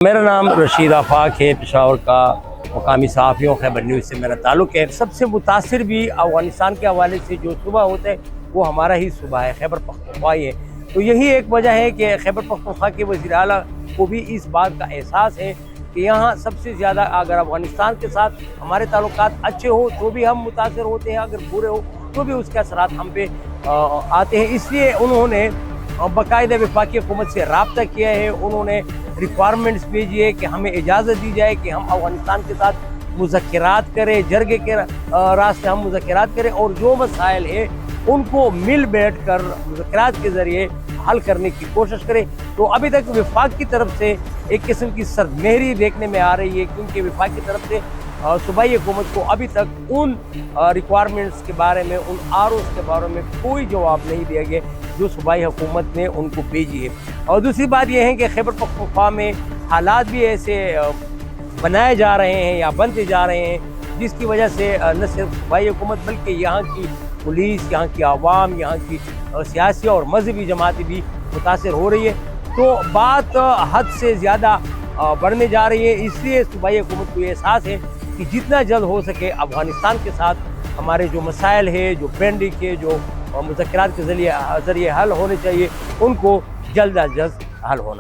मेरा नाम रशीद आफाक है। पेशावर का मकामी सहाफ़ियों खैबर न्यूज़ से मेरा ताल्लुक़ है। सबसे मुतासिर भी अफ़गानिस्तान के हवाले से जो सुबह होता है वो हमारा ही सुबह है, खैबर पख्तूनख्वा है। तो यही एक वजह है कि खैबर पख्तूनख्वा के वज़ीर आला को भी इस बात का एहसास है कि यहाँ सबसे ज़्यादा अगर अफ़गानिस्तान के साथ हमारे ताल्लुकात अच्छे हो तो भी हम मुतासिर होते हैं, अगर बुरे हो तो भी उसके असरात हम पे आते हैं। इसलिए उन्होंने बाकायदा वफाकी हुकूमत से रब्ता किया है। उन्होंने रिक्वायरमेंट्स भेजी है कि हमें इजाज़त दी जाए कि हम अफ़गानिस्तान के साथ मुज़ाकरात करें, जरगे के रास्ते हम मुज़ाकरात करें और जो मसाइल है उनको मिल बैठ कर मुज़ाकरात के ज़रिए हल करने की कोशिश करें। तो अभी तक वफाक की तरफ से एक किस्म की सरमेहरी देखने में आ रही है, क्योंकि वफाक की तरफ से सूबाई हुकूमत को अभी तक उन रिक्वायरमेंट्स के बारे में, उन आरओज़ के बारे में कोई जवाब नहीं दिया गया जो सूबाई हुकूमत ने उनको भेजी है। और दूसरी बात यह है कि खैबर पख्तूनख्वा में हालात भी ऐसे बनाए जा रहे हैं या बनते जा रहे हैं जिसकी वजह से न सिर्फ सूबाई हुकूमत बल्कि यहाँ की पुलिस, यहाँ की आवाम, यहाँ की सियासी और मजहबी जमातें भी मुतासर हो रही है। तो बात हद से ज़्यादा बढ़ने जा रही है। इसलिए सूबाई हुकूमत को ये एहसास है कि जितना जल्द हो सके अफ़गानिस्तान के साथ हमारे जो मसाइल है, जो पेंडिंग के, जो मुज़ाकरात के ज़रिए हल होने चाहिए, उनको जल्द अज जल्द हल होना चाहिए।